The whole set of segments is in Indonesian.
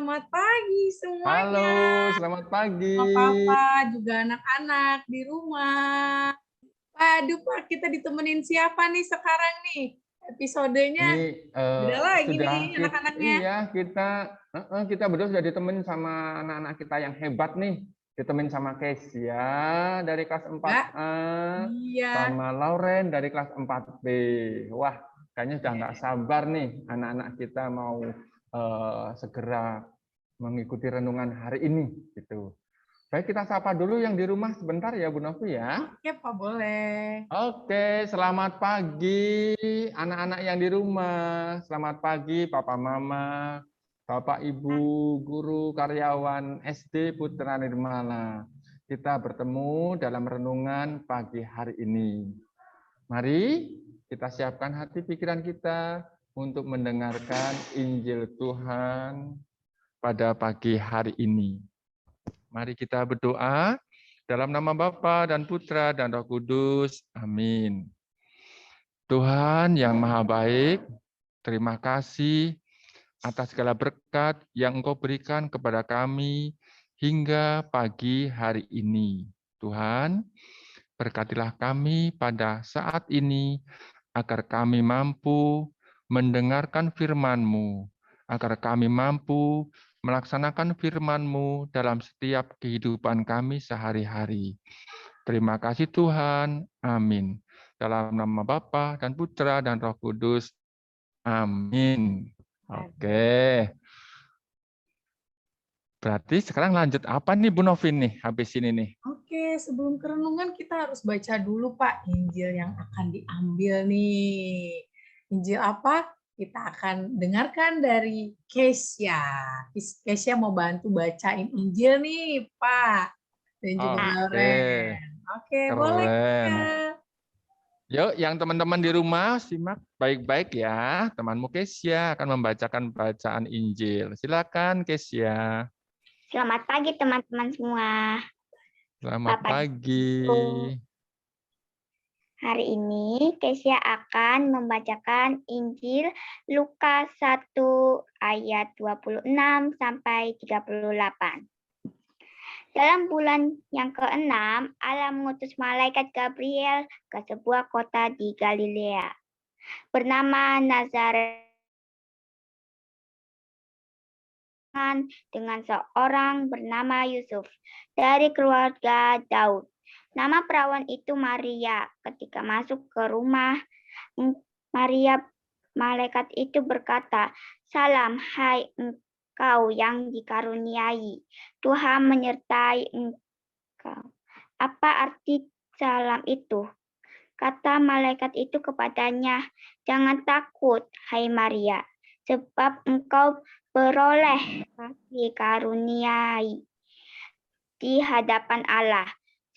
selamat pagi Halo, semuanya. selamat pagi. Sama Papa, juga anak-anak di rumah. Waduh, Pak, kita ditemenin siapa nih sekarang nih? Episodenya Ini beda lagi sudah nih anak-anaknya. kita berdua sudah ditemenin sama anak-anak kita yang hebat nih. Ditemenin sama Kesia dari kelas Enggak? 4A, Iya. sama Lauren dari kelas 4B. Wah, kayaknya sudah nggak sabar nih anak-anak kita mau segera mengikuti renungan hari ini gitu. Baik, kita sapa dulu yang di rumah sebentar ya Bu Novi ya. Oke, Pak, boleh. Oke, selamat pagi anak-anak yang di rumah. Selamat pagi Papa Mama, Bapak Ibu, guru, karyawan SD Putra Nirmala. Kita bertemu dalam renungan pagi hari ini. Mari kita siapkan hati pikiran kita untuk mendengarkan Injil Tuhan pada pagi hari ini. Mari kita berdoa dalam nama Bapa dan Putra dan Roh Kudus. Amin. Tuhan yang Maha Baik, terima kasih atas segala berkat yang Engkau berikan kepada kami hingga pagi hari ini. Tuhan, berkatilah kami pada saat ini agar kami mampu mendengarkan firman-Mu, agar kami mampu melaksanakan firman-Mu dalam setiap kehidupan kami sehari-hari. Terima kasih Tuhan. Amin. Dalam nama Bapa dan Putra dan Roh Kudus. Amin. Oke. Berarti sekarang lanjut apa nih Bu Novin nih habis ini nih? Oke, sebelum kerenungan kita harus baca dulu Pak Injil yang akan diambil nih. Injil apa? Kita akan dengarkan dari Kesia. Kesia mau bantu bacain Injil nih Pak. Dan juga Oke, Lauren. Oke, boleh keren. Kak. Yuk, yang teman-teman di rumah simak baik-baik ya. Temanmu Kesia akan membacakan bacaan Injil. Silakan Kesia. Selamat pagi teman-teman semua. Selamat Bapak pagi. Ibu. Hari ini Kesia akan membacakan Injil Lukas 1 ayat 26 sampai 38. Dalam bulan yang ke-6, Allah mengutus malaikat Gabriel ke sebuah kota di Galilea bernama Nazaret dengan seorang bernama Yusuf dari keluarga Daud. Nama perawan itu Maria. Ketika masuk ke rumah Maria, malaikat itu berkata, "Salam, hai engkau yang dikaruniai, Tuhan menyertai engkau." Apa arti salam itu? Kata malaikat itu kepadanya, "Jangan takut, hai Maria, sebab engkau beroleh dikaruniai di hadapan Allah.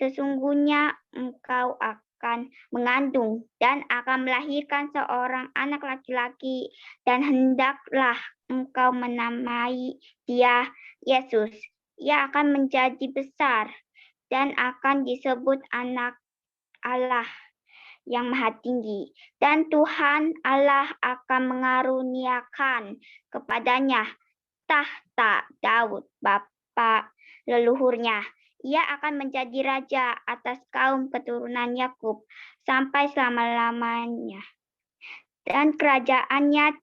Sesungguhnya engkau akan mengandung dan akan melahirkan seorang anak laki-laki, dan hendaklah engkau menamai dia Yesus. Ia akan menjadi besar dan akan disebut Anak Allah yang Maha Tinggi, dan Tuhan Allah akan mengaruniakan kepadanya tahta Daud bapa leluhurnya. Ia akan menjadi raja atas kaum keturunan Yakub sampai selama-lamanya, dan kerajaannya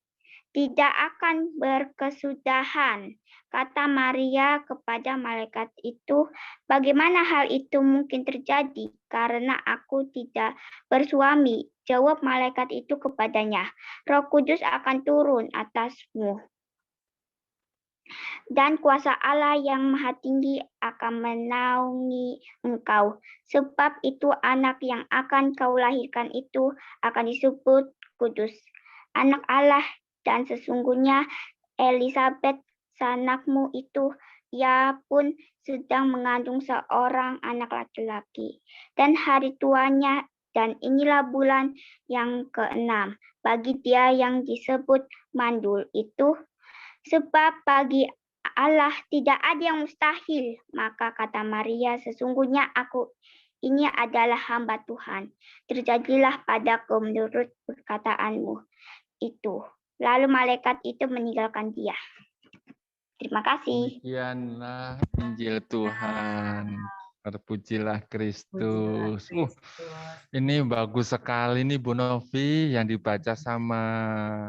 tidak akan berkesudahan." Kata Maria kepada malaikat itu, "Bagaimana hal itu mungkin terjadi? Karena aku tidak bersuami." Jawab malaikat itu kepadanya, "Roh Kudus akan turun atasmu, dan kuasa Allah yang Maha Tinggi akan menaungi engkau. Sebab itu anak yang akan kau lahirkan itu akan disebut kudus, Anak Allah. Dan sesungguhnya Elisabet, sanakmu itu, ia pun sedang mengandung seorang anak laki-laki, dan hari tuanya, dan inilah bulan yang ke-6 bagi dia yang disebut mandul itu. Sebab bagi Allah tidak ada yang mustahil." Maka kata Maria, "Sesungguhnya aku ini adalah hamba Tuhan. Terjadilah padaku menurut perkataanmu itu." Lalu malaikat itu meninggalkan dia. Terima kasih. Demikianlah Injil Tuhan. Terpujilah Kristus. Ini bagus sekali nih Bu Novi yang dibaca sama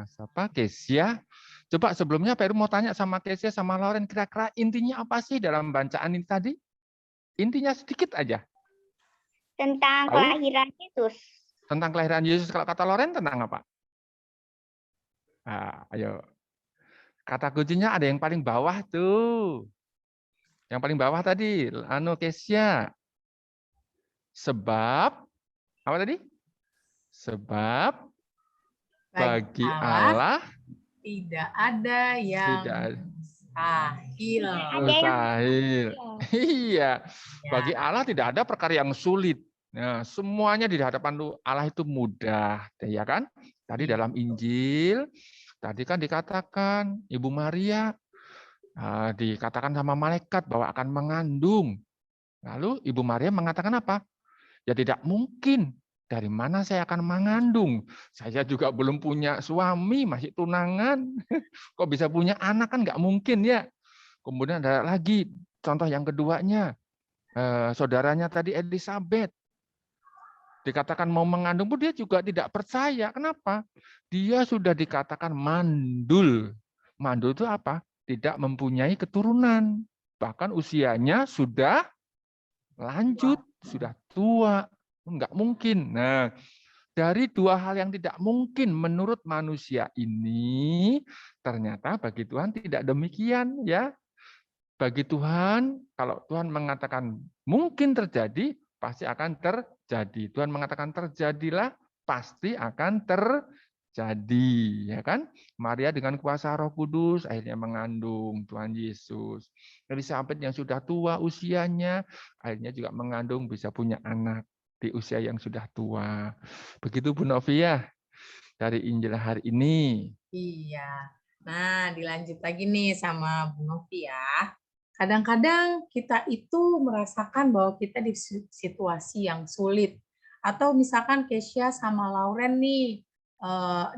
siapa? Kesia. Coba sebelumnya Pak Heru mau tanya sama Kesia sama Lauren, kira-kira intinya apa sih dalam bacaan ini tadi? Intinya sedikit aja. Tentang Tahu? kelahiran Yesus. Tentang kelahiran Yesus. Kalau kata Lauren tentang apa? Nah, ayo. Kata kuncinya ada yang paling bawah tuh. Yang paling bawah tadi, Kesia. Sebab, apa tadi? Sebab bagi Allah tidak ada yang mustahil. Mustahil. Iya. Bagi Allah tidak ada perkara yang sulit. Nah, semuanya di hadapan Allah itu mudah, ya kan? Tadi dalam Injil, tadi kan dikatakan Ibu Maria dikatakan sama malaikat bahwa akan mengandung. Lalu Ibu Maria mengatakan apa? Ya tidak mungkin. Dari mana saya akan mengandung? Saya juga belum punya suami, masih tunangan. Kok bisa punya anak kan nggak mungkin ya. Kemudian ada lagi contoh yang keduanya, saudaranya tadi Elizabeth. Dikatakan mau mengandung pun dia juga tidak percaya. Kenapa? Dia sudah dikatakan mandul. Mandul itu apa? Tidak mempunyai keturunan. Bahkan usianya sudah lanjut, sudah tua. Enggak mungkin. Nah, dari dua hal yang tidak mungkin menurut manusia ini, ternyata bagi Tuhan tidak demikian ya. Bagi Tuhan, kalau Tuhan mengatakan mungkin terjadi, pasti akan terjadi. Tuhan mengatakan terjadilah, pasti akan terjadi, ya kan? Maria dengan kuasa Roh Kudus akhirnya mengandung Tuhan Yesus. Elizabeth yang sudah tua usianya, akhirnya juga mengandung, bisa punya anak di usia yang sudah tua. Begitu Bu Novia dari Injil hari ini. Iya. Nah, dilanjut lagi nih sama Bu Novia. Kadang-kadang kita itu merasakan bahwa kita di situasi yang sulit. Atau misalkan Kesia sama Lauren nih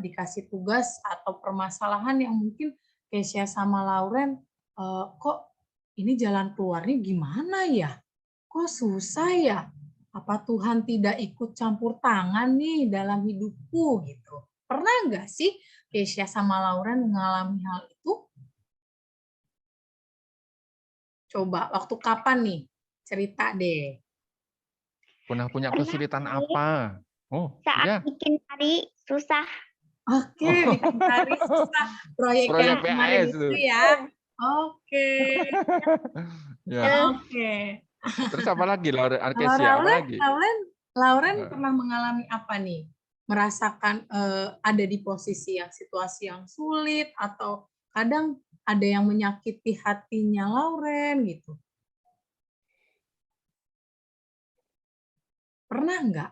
dikasih tugas atau permasalahan yang mungkin Kesia sama Lauren kok ini jalan keluarnya gimana ya? Kok susah ya? Apa Tuhan tidak ikut campur tangan nih dalam hidupku gitu? Pernah nggak sih Kesia sama Lauren mengalami hal itu? Coba, waktu kapan nih? Cerita deh. Pernah punya kesulitan apa? Oh, Saat ya. bikin tari susah. Oke, bikin tari susah. Proyek yang kemarin itu ya. Oke. Ya. Oke. Terus apa lagi, Kesia? Apa lagi? Lauren pernah mengalami apa nih? Merasakan ada di posisi yang situasi yang sulit atau kadang ada yang menyakiti hatinya Lauren gitu. Pernah nggak?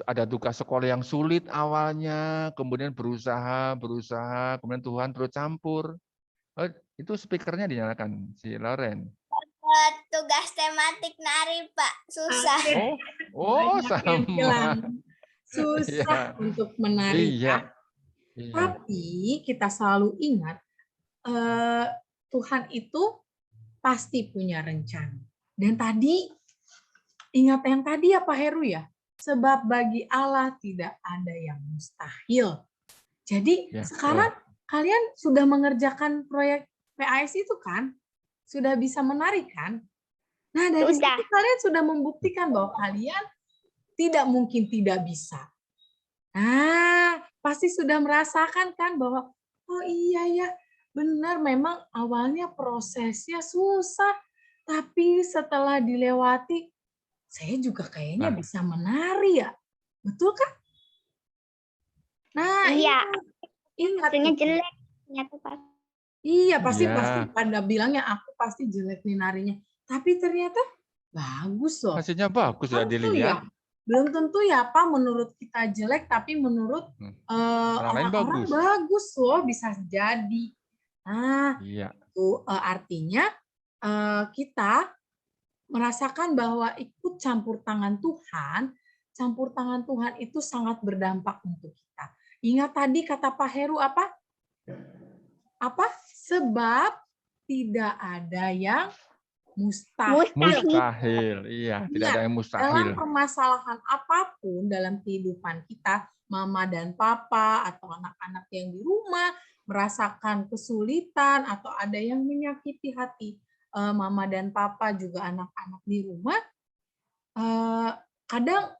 Ada tugas sekolah yang sulit awalnya, kemudian berusaha, kemudian Tuhan terus campur. Itu speakernya dinyalakan, si Lauren. Tugas tematik nari, Pak. Susah. Oh, sama. Susah untuk menari. Iya. Tapi kita selalu ingat, Tuhan itu pasti punya rencana. Dan tadi, ingat yang tadi ya Pak Heru ya, sebab bagi Allah tidak ada yang mustahil. Jadi sekarang kalian sudah mengerjakan proyek PAS itu kan? Sudah bisa menari kan? Nah dari situ kalian sudah membuktikan bahwa kalian tidak mungkin tidak bisa. Nah pasti sudah merasakan kan bahwa oh iya ya benar memang awalnya prosesnya susah. Tapi setelah dilewati saya juga kayaknya bisa menari ya. Betul kan? Nah, iya. Ingat jelek. Iya, pasti pada bilangnya aku pasti jelek nih narinya. Tapi ternyata bagus loh. Hasilnya bagus ya dilihat. Belum tentu ya Pak menurut kita jelek, tapi menurut orang-orang bagus loh, bisa jadi. Nah, itu artinya kita merasakan bahwa ikut campur tangan Tuhan itu sangat berdampak untuk kita. Ingat tadi kata Pak Heru apa? Sebab tidak ada yang mustahil. Mustahil. Iya, tidak ada yang Dalam mustahil. permasalahan apapun dalam kehidupan kita, mama dan papa atau anak-anak yang di rumah merasakan kesulitan atau ada yang menyakiti hati mama dan papa juga anak-anak di rumah, kadang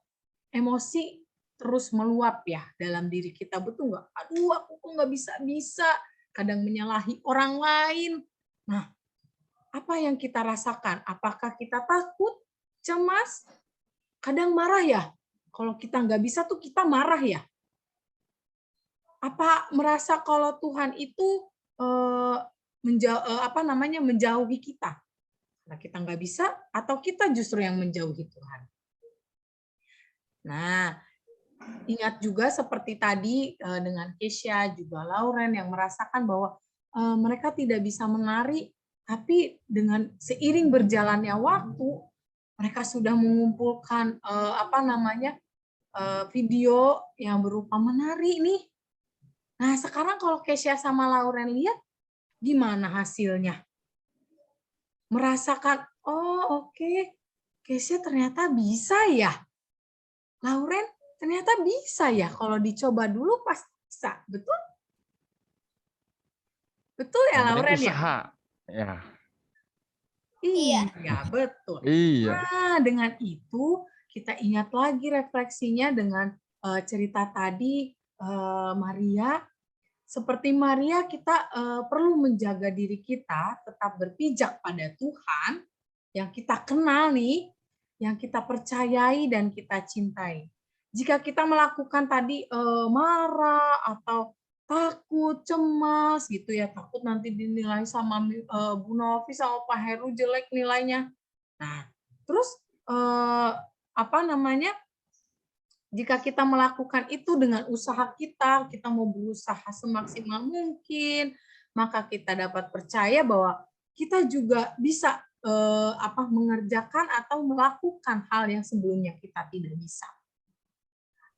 emosi terus meluap ya dalam diri kita, betul nggak? Aduh, aku kok nggak bisa-bisa, kadang menyalahi orang lain. Nah, apa yang kita rasakan? Apakah kita takut, cemas, kadang marah ya? Kalau kita nggak bisa tuh kita marah ya? Apa merasa kalau Tuhan itu menjauhi kita? Karena kita nggak bisa, atau kita justru yang menjauhi Tuhan? Nah, ingat juga seperti tadi dengan Kesha juga Lauren yang merasakan bahwa mereka tidak bisa menari, tapi dengan seiring berjalannya waktu mereka sudah mengumpulkan video yang berupa menari nih. Nah, sekarang kalau Kesha sama Lauren lihat gimana hasilnya? Merasakan, oh oke, Kesha ternyata bisa ya. Lauren ternyata bisa ya, kalau dicoba dulu pasti bisa, betul? Betul ya, Lauren ya? Usaha. Ya. Iya, betul. Iya. Nah, dengan itu kita ingat lagi refleksinya dengan cerita tadi Maria. Seperti Maria, kita perlu menjaga diri kita tetap berpijak pada Tuhan yang kita kenal nih, yang kita percayai dan kita cintai. Jika kita melakukan tadi marah atau takut, cemas gitu ya, takut nanti dinilai sama Bu Novi sama Pak Heru jelek nilainya. Nah, terus jika kita melakukan itu dengan usaha kita mau berusaha semaksimal mungkin, maka kita dapat percaya bahwa kita juga bisa mengerjakan atau melakukan hal yang sebelumnya kita tidak bisa.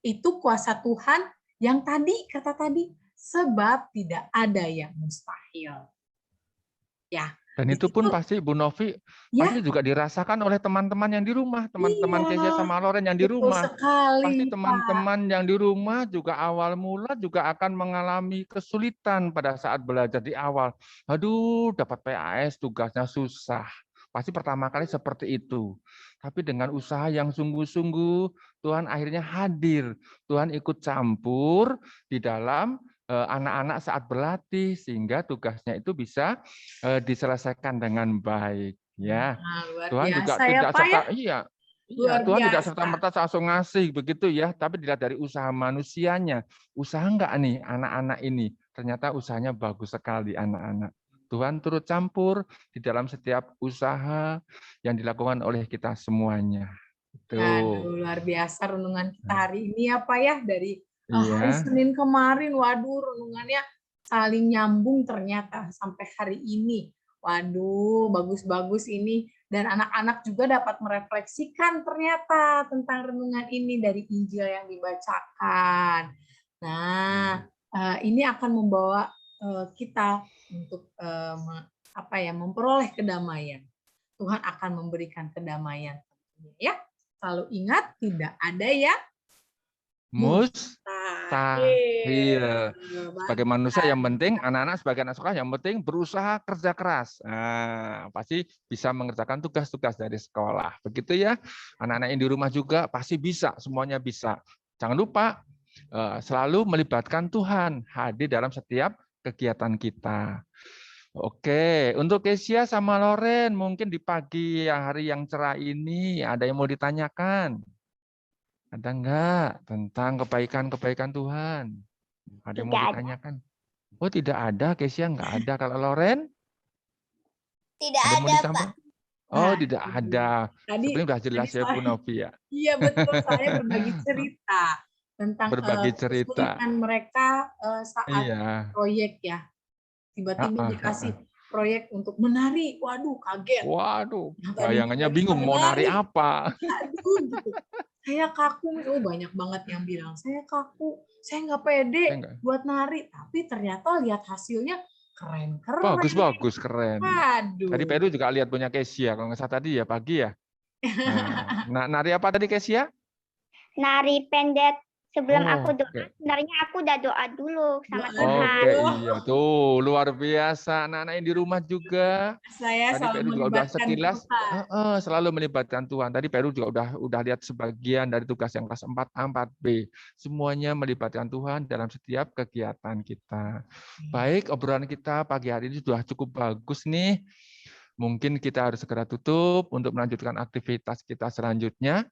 Itu kuasa Tuhan yang kata tadi, sebab tidak ada yang mustahil. Ya. Dan itu pun pasti Bu Novi pasti juga dirasakan oleh teman-teman yang di rumah, teman-teman Kesha sama Lauren yang di rumah. Pasti teman-teman yang di rumah juga awal mula juga akan mengalami kesulitan pada saat belajar di awal. Aduh, dapat PAS tugasnya susah. Pasti pertama kali seperti itu. Tapi dengan usaha yang sungguh-sungguh, Tuhan akhirnya hadir. Tuhan ikut campur di dalam anak-anak saat berlatih sehingga tugasnya itu bisa diselesaikan dengan baik. Ya, Tuhan juga tidak serta Tuhan tidak serta-merta langsung ngasih begitu ya, tapi dilihat dari usaha manusianya. Usaha enggak nih anak-anak ini? Ternyata usahanya bagus sekali anak-anak. Tuhan turut campur di dalam setiap usaha yang dilakukan oleh kita semuanya. Aduh, luar biasa renungan kita hari ini ya Pak ya, dari hari Senin kemarin, waduh renungannya saling nyambung ternyata sampai hari ini. Waduh, bagus-bagus ini. Dan anak-anak juga dapat merefleksikan ternyata tentang renungan ini dari Injil yang dibacakan. Nah, ini akan membawa kita untuk memperoleh kedamaian. Tuhan akan memberikan kedamaian. Ya, selalu ingat tidak ada yang mustahil. Sebagai manusia yang penting, anak-anak sebagai anak sekolah yang penting berusaha kerja keras. Nah, pasti bisa mengerjakan tugas-tugas dari sekolah. Begitu ya. Anak-anak yang di rumah juga pasti bisa, semuanya bisa. Jangan lupa selalu melibatkan Tuhan hadir dalam setiap kegiatan kita. Oke, untuk Kesha sama Lauren, mungkin di pagi hari yang cerah ini ada yang mau ditanyakan? Ada enggak tentang kebaikan-kebaikan Tuhan? Ada yang mau ditanyakan? Oh, tidak ada, Kesha enggak ada. Kalau Lauren? Tidak ada, Pak. Oh, tidak ada. Sebenarnya sudah jelas ya, Bu Novi ya. Iya, betul. Saya berbagi cerita tentang kesulitan mereka saat proyek ya. Tiba-tiba dikasih proyek untuk menari. Waduh, kaget. Waduh, bayangannya bingung mau nari apa. Aduh, gitu. Saya kaku, banyak banget yang bilang, saya kaku, saya nggak pede buat nari. Tapi ternyata lihat hasilnya Keren-keren. Bagus, keren. Aduh. Tadi Peru juga lihat punya Kesia, kalau nggak salah tadi ya pagi ya. Nah, nari apa tadi Kesia? Nari pendek. Sebelum aku doa, Oke. sebenarnya aku udah doa dulu sama Doa Tuhan. Oke, iya tuh luar biasa. Anak-anak yang di rumah juga. Saya Tadi selalu Peru juga udah melibatkan sekilas, Tuhan. selalu melibatkan Tuhan. Tadi Peru juga udah lihat sebagian dari tugas yang kelas 4A, 4B. Semuanya melibatkan Tuhan dalam setiap kegiatan kita. Baik, obrolan kita pagi hari ini sudah cukup bagus nih. Mungkin kita harus segera tutup untuk melanjutkan aktivitas kita selanjutnya.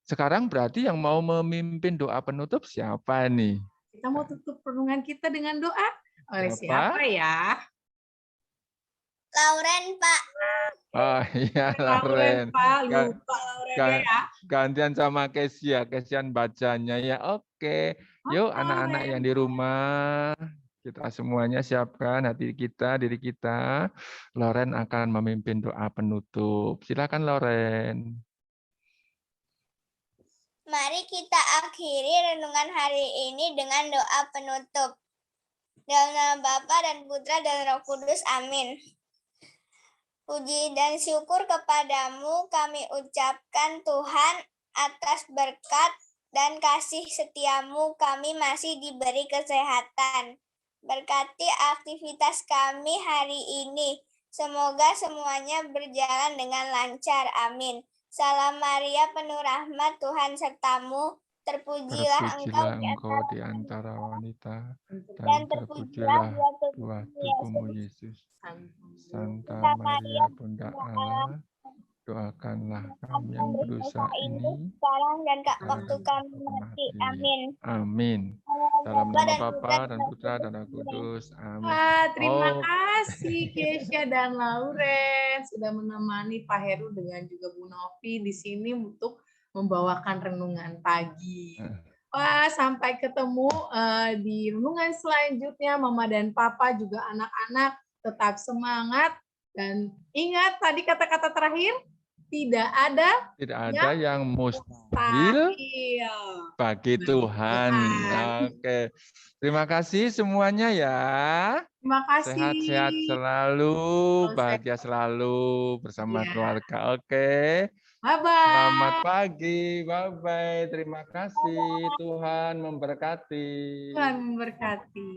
Sekarang berarti yang mau memimpin doa penutup siapa nih? Kita mau tutup renungan kita dengan doa. Oleh siapa ya? Lauren, Pak. Oh iya, Lauren, Lauren. Pak. Lupa Laurennya ya. Gantian sama Kesia, Kesian bacanya ya. Oke. Yuk anak-anak yang di rumah, kita semuanya siapkan hati kita, diri kita. Lauren akan memimpin doa penutup. Silakan Lauren. Mari kita akhiri renungan hari ini dengan doa penutup. Dalam nama Bapa dan Putra dan Roh Kudus. Amin. Puji dan syukur kepadamu kami ucapkan Tuhan atas berkat dan kasih setiamu kami masih diberi kesehatan. Berkati aktivitas kami hari ini. Semoga semuanya berjalan dengan lancar. Amin. Salam Maria penuh rahmat Tuhan sertamu. Terpujilah engkau di antara wanita, dan dan terpujilah terpujilah buah buah tubuhmu, tubuhmu Yesus. Yesus. Santa Maria Bunda Allah, doakanlah kami yang berdosa ini, sekarang dan waktu sekarang kami dan mati. mati. Amin. Amin. Dalam nama Bapa dan Putra dan Roh Kudus. Amin. Wah, terima Oh, kasih Kesia dan Lauren sudah menemani Pak Heru dengan juga Bu Novi di sini untuk membawakan renungan pagi. Wah, sampai ketemu di renungan selanjutnya. Mama dan Papa juga anak-anak tetap semangat dan ingat tadi kata-kata terakhir, tidak ada yang mustahil mustahil. bagi Tuhan. Oke. Terima kasih semuanya ya. Terima kasih. Sehat-sehat selalu, bahagia selalu bersama keluarga. Oke. Bye-bye. Selamat pagi. Bye-bye. Terima kasih. Tuhan memberkati. Tuhan memberkati.